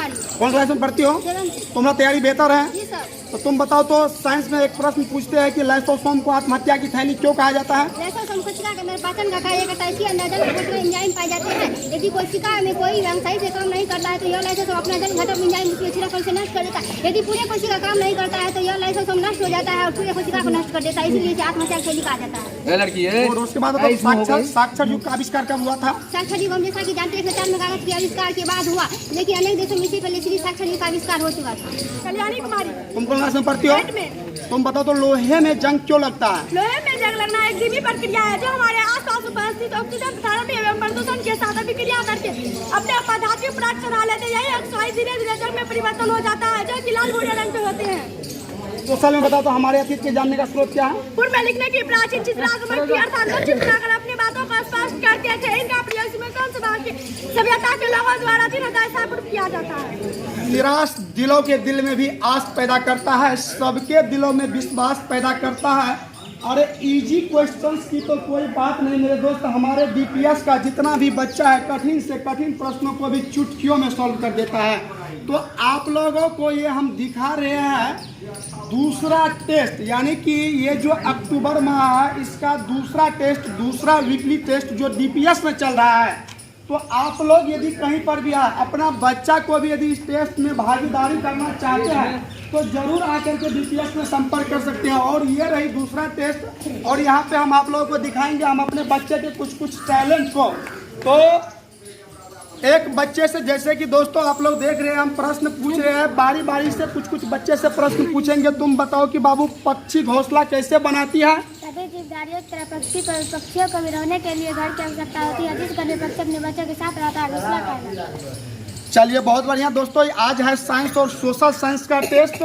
कुमारी। कौन क्लास में पढ़ती हो? तुम्हारा तैयारी बेहतर है? जी सर। तो तुम बताओ तो साइंस में एक प्रश्न पूछते हैं कि लाइसोसोम को आत्महत्या की थैली क्यों कहा जाता है? लाइसोसोम कोशिका के अंदर पाचन का कार्य करता है। इसके अंदर जल घटक एंजाइम पाए जाते हैं। यदि कोशिका में कोई अंग सही से काम नहीं करता है तो यह लाइसोसोम अपना जल घटक एंजाइम उसके छिड़काव से नष्ट कर देता है। यदि पूरे कोशिका काम नहीं करता है तो यह लाइसोसोम नष्ट हो जाता है और पूरे कोशिका को नष्ट कर देता है। इसलिए इसे आत्महत्या की थैली कहा जाता है। लड़की है। और उसके बाद साक्षर युग का आविष्कार कब हुआ था? साक्षर युग हम जैसा कि जानते हैं 104 में कागज के आविष्कार के बाद हुआ, लेकिन अनेक देशों में इससे पहले श्री साक्षर युग का आविष्कार हो चुका था। कल्याणी कुमारी। तुम कौन क्लास में पढ़ती हो? तुम बताओ तो लोहे में जंग क्यों लगता है? लोहे में जंग लगना एक धीमी प्रक्रिया है जो हमारे आसपास उपस्थित ऑक्सीजन थेरेपी एवं प्रदूषण के साथ अभिक्रिया करके अपने पदार्थ प्राप्त करा लेते हैं। यही ऑक्साइड धीरे धीरे जंग में परिवर्तन हो जाता है जो कि लाल भूरे रंग के होते हैं। तो साल में बताओ तो हमारे अतीत के जानने का स्रोत क्या है? पूर्व में लिखने की प्राचीन चित्रागमन की अर्थात चित्राकर अपनी बातों को स्पष्ट करते थे। इनका प्रयोग में कौन सा की सभ्यता के लोगों द्वारा 3000 ईसा पूर्व किया जाता है। निराश दिलों के दिल में भी आस पैदा करता है, सबके दिलों में विश्वास पैदा करता है। अरे इजी क्वेश्चंस की तो कोई बात नहीं मेरे दोस्त। हमारे डीपीएस का जितना भी बच्चा है कठिन से कठिन प्रश्नों को भी चुटकियों में सॉल्व कर देता है। तो आप लोगों को ये हम दिखा रहे हैं दूसरा टेस्ट, यानी कि ये जो अक्टूबर माह है इसका दूसरा टेस्ट, दूसरा वीकली टेस्ट जो डीपीएस में चल रहा है। तो आप लोग यदि कहीं पर भी अपना बच्चा को भी यदि इस टेस्ट में भागीदारी करना चाहते हैं तो जरूर आकर के डीपीएस में संपर्क कर सकते हैं। और ये रही दूसरा टेस्ट, और यहाँ पे हम आप लोगों को दिखाएंगे हम अपने बच्चे के कुछ टैलेंट को। तो एक बच्चे से, जैसे कि दोस्तों आप लोग देख रहे हैं हम प्रश्न पूछ रहे हैं, बारी बारी से कुछ बच्चे से प्रश्न पूछेंगे। तुम बताओ कि बाबू पक्षी घोंसला कैसे बनाती है? सभी जीवधारियों की तरह पक्षियों को भी रहने के लिए घर की आवश्यकता होती है, जिस घर में पक्षी अपने बच्चों के साथ रहता है घोंसला कहलाता है। चलिए बहुत बढ़िया दोस्तों, आज है साइंस और सोशल साइंस का टेस्ट।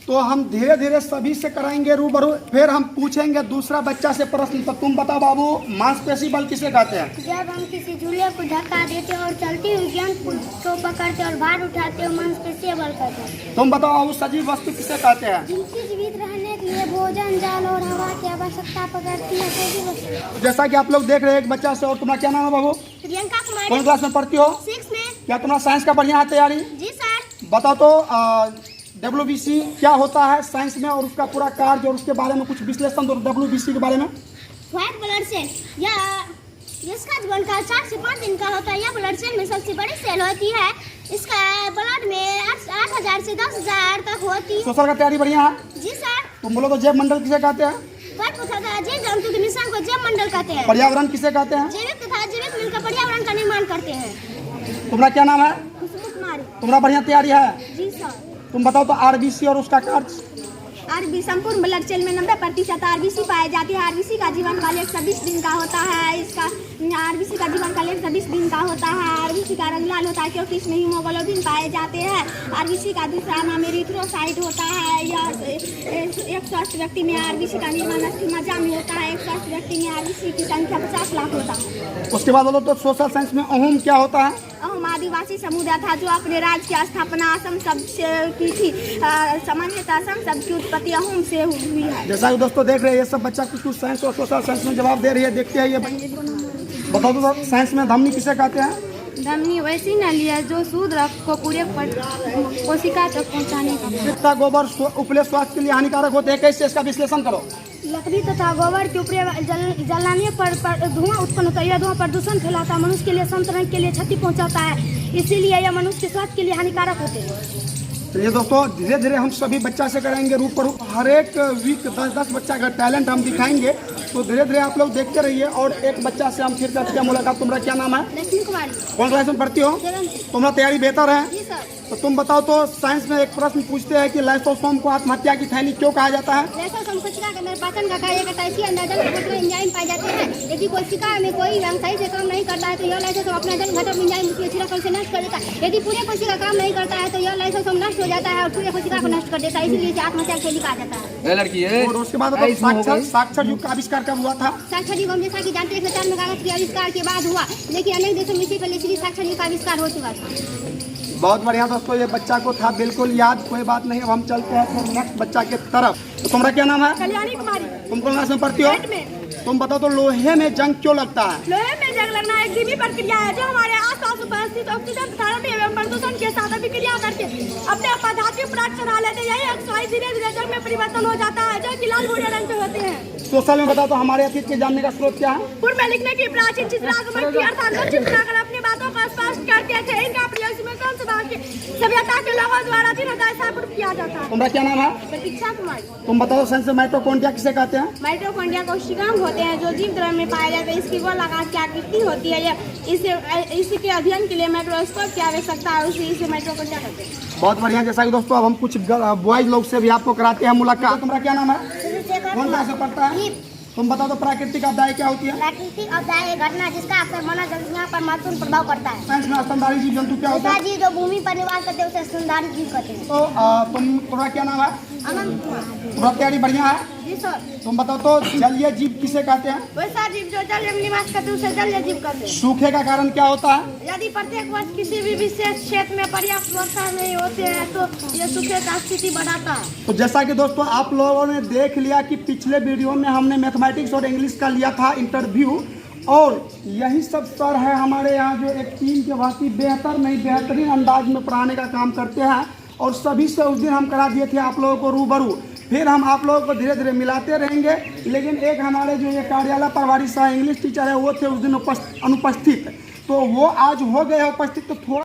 तो हम धीरे धीरे सभी से कराएंगे रूबरू, फिर हम पूछेंगे दूसरा बच्चा से प्रश्न। तो तुम बताओ बाबू, मांसपेशी बल किसे कहते हैं? जब हम किसी झूले को धक्का देते और चलती हुई गेंद को पकड़ते और भार उठाते हो मांसपेशी बल कहते हैं। तुम बताओ बाबू, सजीव वस्तु किसे कहते हैं? जिनकी जीवित रहने के लिए भोजन, जल और हवा की आवश्यकता पड़ती है सजीव वस्तु। जैसा कि आप लोग देख रहे हैं एक बच्चा से, और तुम्हारा क्या नाम है बाबू? प्रियंका कुमारी। कौन क्लास में पढ़ती हो? 6 में। क्या तुम्हारा साइंस का बढ़िया है तैयारी? जी सर। बताओ तो WBC क्या होता है साइंस में और उसका पूरा कार्य और उसके बारे में कुछ विश्लेषण दो WBC के बारे में। व्हाइट ब्लड सेल, यह इसका जीवन काल 4 से 5 दिन का होता है। यह ब्लड सेल में सबसे बड़ी सेल होती है। इसका ब्लड में 8000 से 10000 तक होती है। सोशल का तैयारी बढ़िया है? जी सर। तुम बोलो तो जैव मंडल किसे कहते हैं? जीव जंतु के मिश्रण को जैव मंडल कहते हैं। पर्यावरण किसे कहते हैं? जैविक तथा अजैविक मिलकर पर्यावरण का निर्माण करते हैं। तुम्हारा क्या नाम है? खुशबू कुमारी। तुम्हारा बढ़िया तैयारी है? जी सर। तुम बताओ तो RBC और उसका कार्य। आरबी संपूर्ण ब्लड सेल में 90% आरबीसी पाए जाते हैं। आरबीसी का जीवन काल 120 दिन का होता है। इसका आरबीसी का जीवन काल 120 दिन का होता है। आरबीसी का रंग लाल होता है क्योंकि इसमें हीमोग्लोबिन पाए जाते हैं। आरबीसी का दूसरा नाम एरिथ्रोसाइट होता है। यह एक स्वस्थ व्यक्ति में आरबीसी का निर्माण मजा में होता है। एक स्वस्थ व्यक्ति में आरबीसी की संख्या 50 लाख होता है। उसके बाद बोलो तो सोशल साइंस में अहम क्या होता है? अहम आदिवासी समुदाय था जो अपने राज्य की स्थापना असम शब्द से की थी। सामान्यतः असम शब्द की उत्पत्ति अहम से हुई है। जैसा कि दोस्तों देख रहे हैं ये सब बच्चा कुछ साइंस और सोशल साइंस में जवाब दे रही है। देखते हैं ये बताओ तो साइंस में धमनी किसे कहते हैं? धमनी वैसी नली है जो सूद रक्त को पूरे कोशिका तक पहुंचाने का। गोबर उपले स्वास्थ्य के लिए हानिकारक होते हैं, कैसे इसका विश्लेषण करो। लकड़ी तथा गोबर के ऊपर जलाने पर धुआं उत्पन्न होता है। यह धुआं प्रदूषण फैलाता है, मनुष्य के लिए संतरण के लिए क्षति पहुंचाता है, इसीलिए यह मनुष्य के स्वास्थ्य के लिए हानिकारक होते हैं। चलिए दोस्तों धीरे धीरे हम सभी बच्चा से कराएंगे रूबरू। हर एक वीक 10-10 बच्चा का टैलेंट हम दिखाएंगे। तो धीरे धीरे आप लोग देखते रहिए। और एक बच्चा से हम फिर करते हैं मुलाकात। तुम्हारा क्या नाम है? लक्ष्मी कुमारी। कौन क्लास में पढ़ती हो? तुम्हारा तैयारी बेहतर है? जी सर। तो तुम बताओ तो साइंस में एक प्रश्न पूछते हैं कि लाइसोसोम को आत्महत्या की थैली क्यों कहा जाता है? लाइसोसोम कोशिका के अंदर पाचन का कार्य करता है। इसके अंदर जल घटक एंजाइम पाए जाते हैं। यदि कोशिका में कोई अंग सही से काम नहीं करता है तो यह लाइसोसोम अपना जल घटक एंजाइम उसके छिड़काव से नष्ट कर देता है। यदि पूरे कोशिका काम नहीं करता है तो यह लाइसोसोम नष्ट हो जाता है और पूरे कोशिका को नष्ट कर देता है। इसलिए इसे आत्महत्या की थैली कहा जाता है। लड़की है। और उसके बाद साक्षर युग का आविष्कार कब हुआ था? साक्षर युग हम जैसा कि जानते हैं 104 में कागज के आविष्कार के बाद हुआ, लेकिन अनेक देशों में इससे पहले श्री साक्षर युग का आविष्कार हो चुका था। बहुत बढ़िया दोस्तों, ये बच्चा को था बिल्कुल याद, कोई बात नहीं। अब हम चलते हैं फिर नेक्स्ट बच्चा के तरफ। तो तुम्हारा क्या नाम है? कल्याणी कुमारी। तुम कौन क्लास में पढ़ती हो? तुम बताओ तो लोहे में जंग क्यों लगता है? लोहे में जंग लगना एक धीमी प्रक्रिया है जो हमारे आसपास उपस्थित ऑक्सीजन थेरेपी एवं प्रदूषण के साथ अभिक्रिया अपने पदार्थ प्राप्त करा लेते हैं। यही अक्सर धीरे धीरे जल में परिवर्तन हो जाता है, जो कि लाल भूरे रंग के होते हैं। सोशल में बताओ तो हमारे अतीत के जानने का स्रोत क्या है? पूर्व में लिखने की प्राचीन चित्रागमन की अर्थात चित्राकर अपनी बातों को स्पष्ट करते थे। इनका प्रयोग में कौन सी सभ्यता के लोगों द्वारा 3000 ईसा पूर्व किया जाता है। तुम्हारा क्या नाम है? प्रतीक्षा कुमारी। तुम बताओ साइंस में माइटोकॉन्ड्रिया किसे कहते हैं? माइटोकॉन्ड्रिया कोशिकाएं होते हैं जो जीव द्रव्य में पाए जाते हैं। इसकी गोलाकार की आकृति होती है। इसके अध्ययन के लिए माइक्रोस्कोप की आवश्यकता है, इसे माइटोकॉन्ड्रिया कहते हैं। बहुत बढ़िया। जैसा कि दोस्तों अब हम कुछ बॉयज लोग से भी आपको कराते हैं मुलाकात। तुम्हारा क्या नाम है? कौन क्लास में पढ़ता है? तुम बताओ तो प्राकृतिक आपदाएं क्या होती है? प्राकृतिक आपदाएं एक घटना जिसका अक्सर मानव जनसंख्या पर महत्वपूर्ण प्रभाव पड़ता है। साइंस में स्तनधारी जीव जंतु क्या होता है? जीव जो भूमि पर निवास करते हैं उसे स्तनधारी जीव कहते हैं। तो तुम्हारा क्या नाम है? अनंत कुमार। तुम्हारा तैयारी बढ़िया है? जी सर। तुम बताओ तो जलीय जीव किसे कहते हैं? वैसा जीव जो जल में निवास करते हैं उसे जलीय जीव कहते हैं। सूखे का कारण क्या होता है? यदि प्रत्येक वर्ष किसी भी विशेष क्षेत्र में पर्याप्त वर्षा नहीं होते हैं तो ये सूखे का स्थिति बढ़ाता है। तो जैसा कि दोस्तों आप लोगों ने देख लिया कि पिछले वीडियो में हमने मैथमेटिक्स और इंग्लिश का लिया था इंटरव्यू, और यही सब सर है हमारे यहाँ जो एक टीम के वाकई बेहतर नहीं बेहतरीन अंदाज में पढ़ाने का काम करते हैं। और सभी से उस दिन हम करा दिए थे आप लोगों को रूबरू। फिर हम आप लोगों को धीरे धीरे मिलाते रहेंगे। लेकिन एक हमारे जो ये कार्यालय प्रभारी सह इंग्लिश टीचर है वो थे उस दिन अनुपस्थित, तो वो आज हो गए उपस्थित। तो थोड़ा